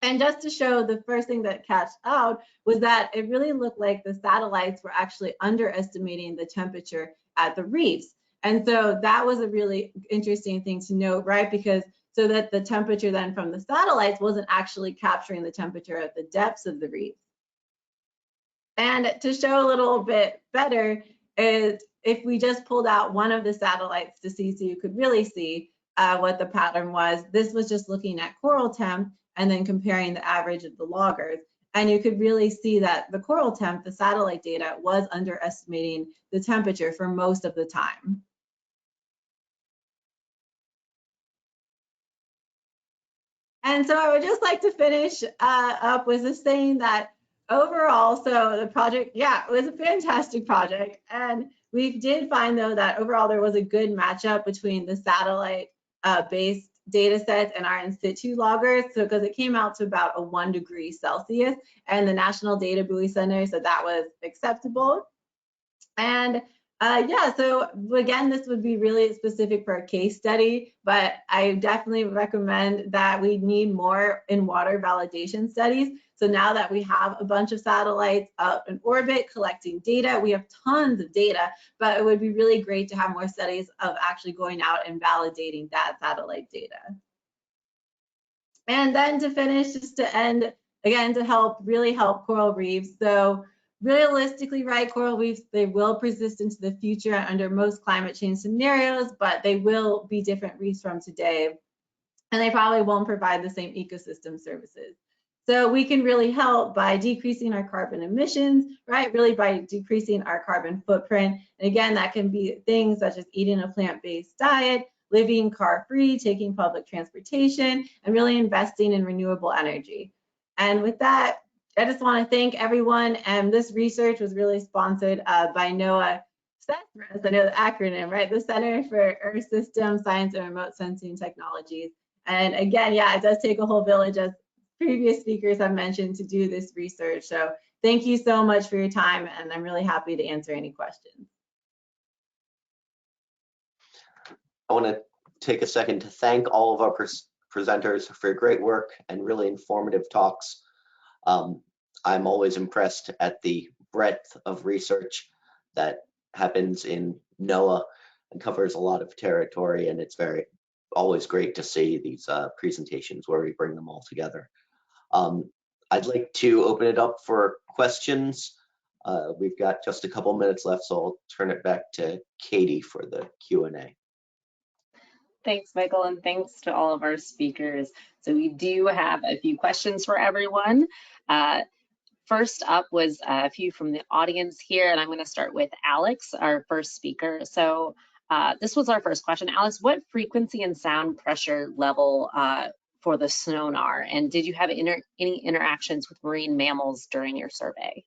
And just to show, the first thing that catched out was that it really looked like the satellites were actually underestimating the temperature at the reefs. And so that was a really interesting thing to note, right? Because so that the temperature then from the satellites wasn't actually capturing the temperature at the depths of the reef. And to show a little bit better is if we just pulled out one of the satellites to see, so you could really see what the pattern was. This was just looking at coral temp and then comparing the average of the loggers. And you could really see that the coral temp, the satellite data, was underestimating the temperature for most of the time. And so I would just like to finish up with just saying that overall, so the project, yeah, it was a fantastic project. And we did find though that overall there was a good matchup between the satellite based data sets and our in situ loggers. So because it came out to about a 1 degree Celsius, and the National Data Buoy Center said that was acceptable. And yeah, so again, this would be really specific for a case study, but I definitely recommend that we need more in water validation studies. So now that we have a bunch of satellites up in orbit collecting data, we have tons of data, but it would be really great to have more studies of actually going out and validating that satellite data. And then to finish, just to end, again, to really help coral reefs. So realistically, right, coral reefs, they will persist into the future under most climate change scenarios, but they will be different reefs from today. And they probably won't provide the same ecosystem services. So we can really help by decreasing our carbon emissions, right? Really by decreasing our carbon footprint. And again, that can be things such as eating a plant-based diet, living car-free, taking public transportation, and really investing in renewable energy. And with that, I just want to thank everyone. And this research was really sponsored by NOAA, I know the acronym, right? The Center for Earth System Science and Remote Sensing Technologies. And again, yeah, it does take a whole village, as previous speakers have mentioned, to do this research. So thank you so much for your time, and I'm really happy to answer any questions. I want to take a second to thank all of our presenters for your great work and really informative talks. I'm always impressed at the breadth of research that happens in NOAA and covers a lot of territory, and it's always great to see these presentations where we bring them all together. I'd like to open it up for questions. We've got just a couple minutes left, so I'll turn it back to Katie for the Q&A. Thanks, Michael, and thanks to all of our speakers. So we do have a few questions for everyone. First up was a few from the audience here, and I'm going to start with Alex, our first speaker. So this was our first question. Alex, what frequency and sound pressure level for the sonar, and did you have any interactions with marine mammals during your survey?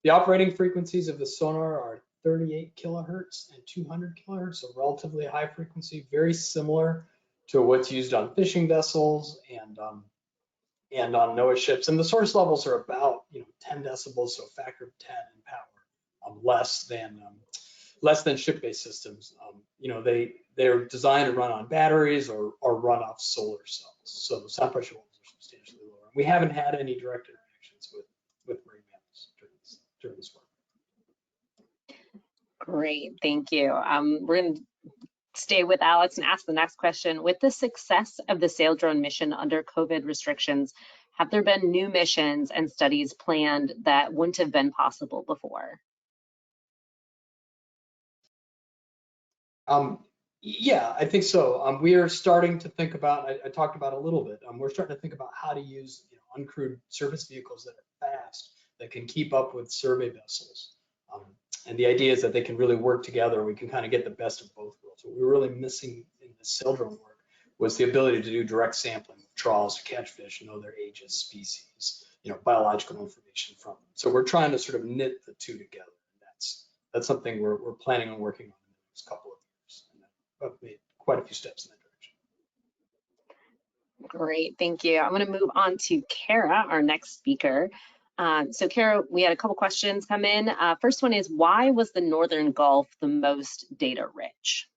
The operating frequencies of the sonar are 38 kilohertz and 200 kilohertz, so relatively high frequency, very similar to what's used on fishing vessels and on NOAA ships. And the source levels are about 10 decibels, so a factor of 10 in power, less than ship-based systems. They're designed to run on batteries or run off solar cells, so the sound pressure levels are substantially lower. We haven't had any direct interactions with marine mammals during this work. Great, thank you. We're going to stay with Alex and ask the next question. With the success of the sail drone mission under COVID restrictions, have there been new missions and studies planned that wouldn't have been possible before? Yeah, I think so. We are starting to think about, I talked about a little bit, we're starting to think about how to use uncrewed surface vehicles that are fast, that can keep up with survey vessels. And the idea is that they can really work together. We can kind of get the best of both worlds. What we were really missing in the sail drone work was the ability to do direct sampling of trawls to catch fish, know their ages, species, biological information from them. So we're trying to sort of knit the two together. And that's something we're planning on working on in the next couple of years. And I've made quite a few steps in that direction. Great, thank you. I'm going to move on to Kara, our next speaker. So Kara, we had a couple questions come in. First one is, why was the Northern Gulf the most data rich?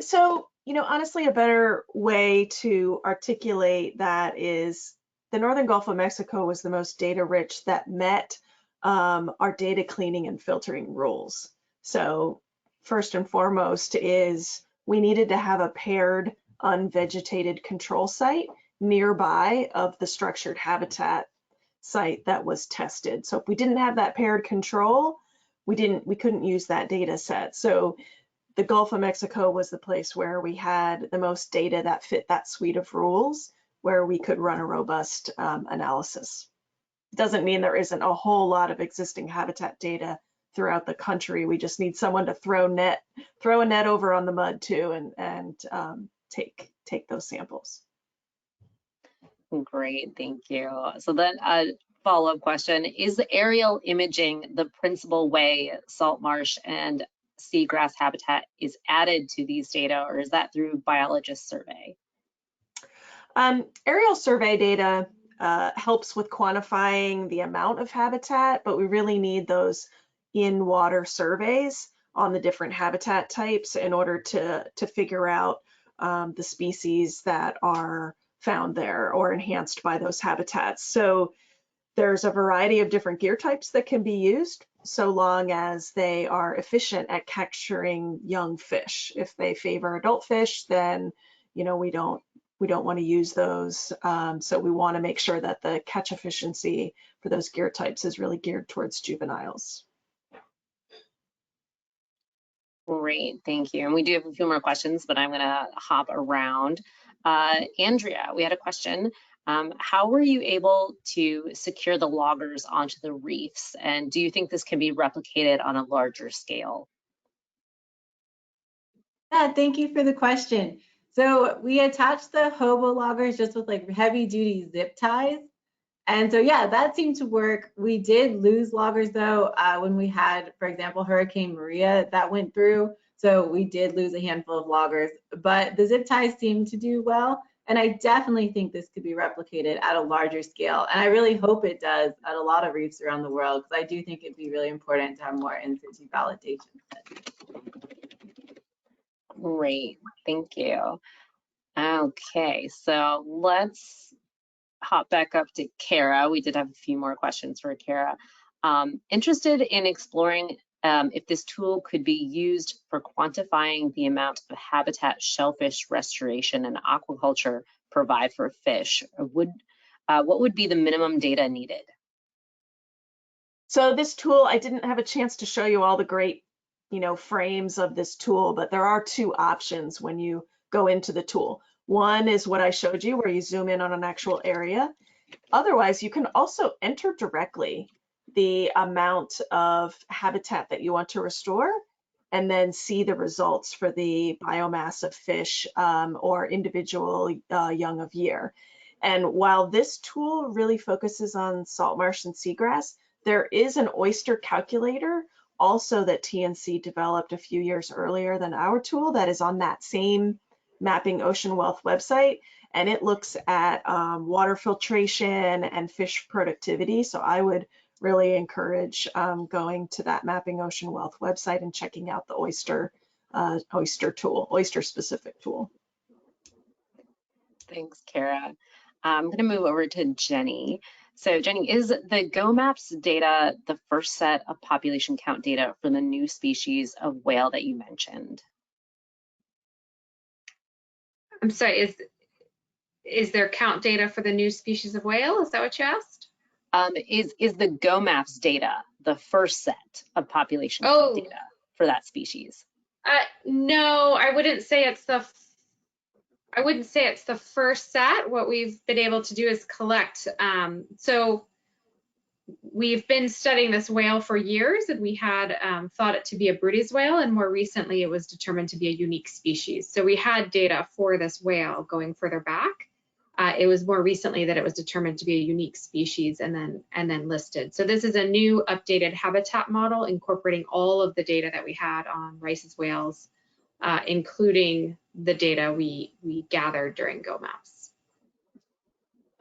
So, honestly, a better way to articulate that is the Northern Gulf of Mexico was the most data rich that met our data cleaning and filtering rules. So first and foremost is we needed to have a paired unvegetated control site nearby of the structured habitat site that was tested. So if we didn't have that paired control, we couldn't use that data set. So the Gulf of Mexico was the place where we had the most data that fit that suite of rules, where we could run a robust analysis. It doesn't mean there isn't a whole lot of existing habitat data throughout the country. We just need someone to throw a net over on the mud too, and take those samples. Great, thank you. So then a follow-up question, is aerial imaging the principal way salt marsh and seagrass habitat is added to these data, or is that through biologist survey? Aerial survey data helps with quantifying the amount of habitat, but we really need those in-water surveys on the different habitat types in order to figure out the species that are found there or enhanced by those habitats. So there's a variety of different gear types that can be used, so long as they are efficient at capturing young fish. If they favor adult fish, then we don't want to use those. So we want to make sure that the catch efficiency for those gear types is really geared towards juveniles. Great, thank you. And we do have a few more questions, but I'm going to hop around. Andrea, we had a question. How were you able to secure the loggers onto the reefs? And do you think this can be replicated on a larger scale? Yeah, thank you for the question. So we attached the hobo loggers just with like heavy duty zip ties. And so, yeah, that seemed to work. We did lose loggers though, when we had, for example, Hurricane Maria that went through. So we did lose a handful of loggers, but the zip ties seemed to do well. And I definitely think this could be replicated at a larger scale. And I really hope it does at a lot of reefs around the world, because I do think it'd be really important to have more in situ validation. Great, thank you. Okay, so let's hop back up to Kara. We did have a few more questions for Kara. Interested in exploring if this tool could be used for quantifying the amount of habitat shellfish restoration and aquaculture provide for fish. What would be the minimum data needed? So this tool, I didn't have a chance to show you all the great, frames of this tool, but there are two options when you go into the tool. One is what I showed you, where you zoom in on an actual area. Otherwise, you can also enter directly the amount of habitat that you want to restore and then see the results for the biomass of fish or individual young of year. And while this tool really focuses on salt marsh and seagrass, there is an oyster calculator also that TNC developed a few years earlier than our tool that is on that same Mapping Ocean Wealth website, and it looks at water filtration and fish productivity. So I would really encourage going to that Mapping Ocean Wealth website and checking out the oyster tool, oyster specific tool. Thanks, Kara. I'm going to move over to Jenny. So Jenny, is the GOMMAPPS data the first set of population count data for the new species of whale that you mentioned? I'm sorry, is there count data for the new species of whale? Is that what you asked? Is the GOMMAPPS data the first set of population count data for that species? No, I wouldn't say it's the first set. What we've been able to do is collect. So we've been studying this whale for years, and we had thought it to be a Broodie's whale, and more recently it was determined to be a unique species. So we had data for this whale going further back. It was more recently that it was determined to be a unique species and then listed. So this is a new updated habitat model incorporating all of the data that we had on Rice's whales, including the data we gathered during GOMMAPPS.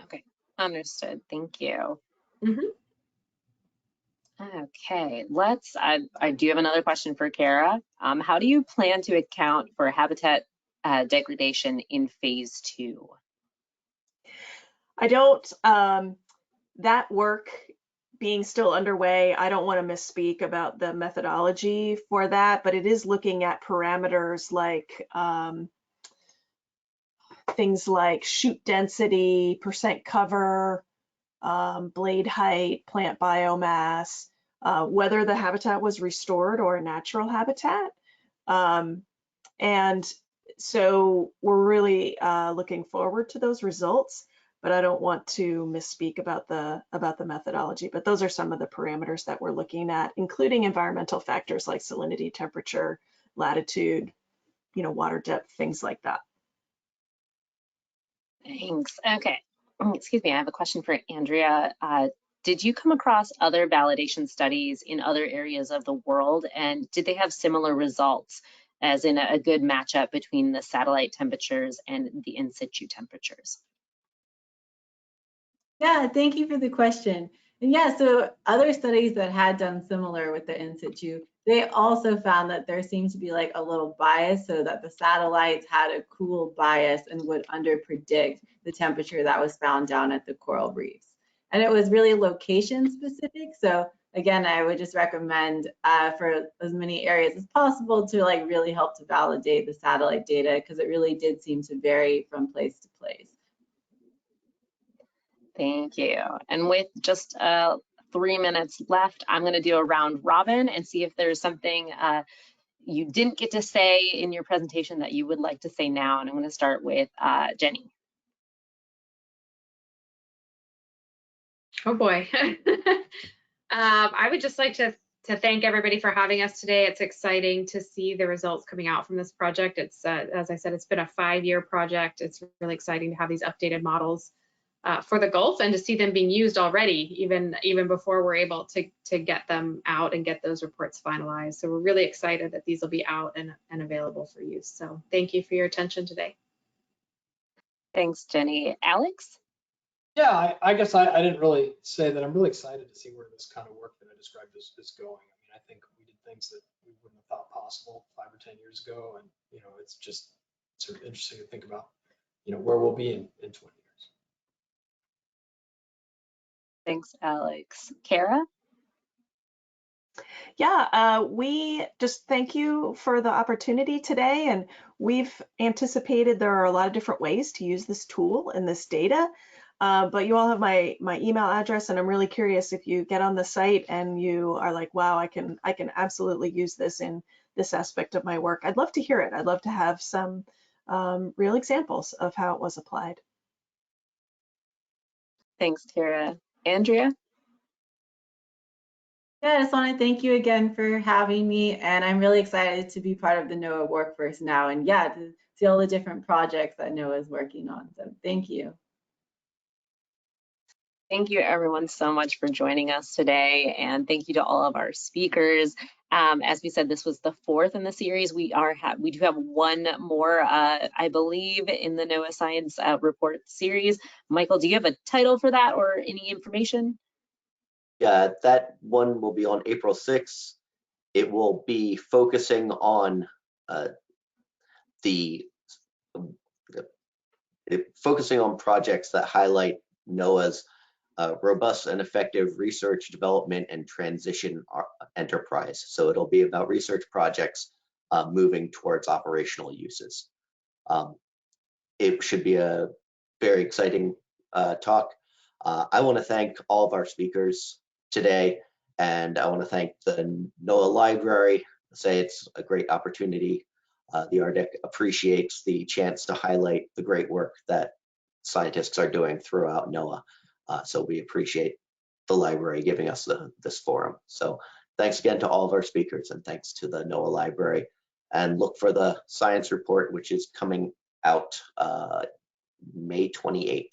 Okay, understood. Thank you. Mm-hmm. Okay, I do have another question for Kara. How do you plan to account for habitat degradation in phase 2? I don't, that work being still underway, I don't want to misspeak about the methodology for that, but it is looking at parameters like things like shoot density, percent cover, blade height, plant biomass, whether the habitat was restored or a natural habitat. And so we're really looking forward to those results, but I don't want to misspeak about the methodology. But those are some of the parameters that we're looking at, including environmental factors like salinity, temperature, latitude, water depth, things like that. Thanks. Okay. Excuse me, I have a question for Andrea. Did you come across other validation studies in other areas of the world, and did they have similar results, as in a good matchup between the satellite temperatures and the in situ temperatures? Yeah, thank you for the question. And yeah, so other studies that had done similar with the in situ, they also found that there seems to be like a little bias, so that the satellites had a cool bias and would underpredict the temperature that was found down at the coral reefs. And it was really location specific. So again, I would just recommend for as many areas as possible to like really help to validate the satellite data, because it really did seem to vary from place to place. Thank you. And with just 3 minutes left, I'm going to do a round robin and see if there's something you didn't get to say in your presentation that you would like to say now. And I'm going to start with Jenny. Oh boy. I would just like to thank everybody for having us today. It's exciting to see the results coming out from this project. It's, as I said, it's been a 5-year project. It's really exciting to have these updated models for the Gulf and to see them being used already, even before we're able to get them out and get those reports finalized. So we're really excited that these will be out and available for use. So thank you for your attention today. Thanks, Jenny. Alex? Yeah, I guess I didn't really say that. I'm really excited to see where this kind of work that I described is going. I mean, I think we did things that we wouldn't have thought possible 5 or 10 years ago. And, it's just sort of interesting to think about, where we'll be in 20 years. Thanks, Alex. Kara? Yeah, we just thank you for the opportunity today. And we've anticipated there are a lot of different ways to use this tool and this data. But you all have my email address, and I'm really curious if you get on the site and you are like, wow, I can absolutely use this in this aspect of my work. I'd love to hear it. I'd love to have some real examples of how it was applied. Thanks, Kara. Andrea? Yeah, I just want to thank you again for having me, and I'm really excited to be part of the NOAA workforce now, and yeah, to see all the different projects that NOAA is working on. So thank you. Thank you everyone so much for joining us today, and thank you to all of our speakers. As we said, this was the 4th in the series. We do have one more, I believe, in the NOAA Science Report series. Michael, do you have a title for that or any information? Yeah, that one will be on April 6th. It will be focusing on projects that highlight NOAA's robust and effective research, development, and transition enterprise. So it'll be about research projects moving towards operational uses. It should be a very exciting talk. I want to thank all of our speakers today, and I want to thank the NOAA Library. Say it's a great opportunity. The ARDIC appreciates the chance to highlight the great work that scientists are doing throughout NOAA. So we appreciate the library giving us this forum. So thanks again to all of our speakers, and thanks to the NOAA Library. And look for the science report, which is coming out May 28th.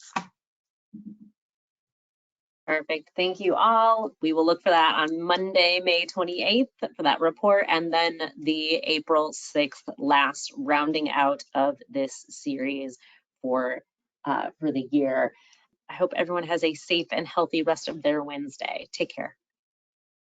Perfect. Thank you all. We will look for that on Monday, May 28th for that report, and then the April 6th last rounding out of this series for the year. I hope everyone has a safe and healthy rest of their Wednesday. Take care.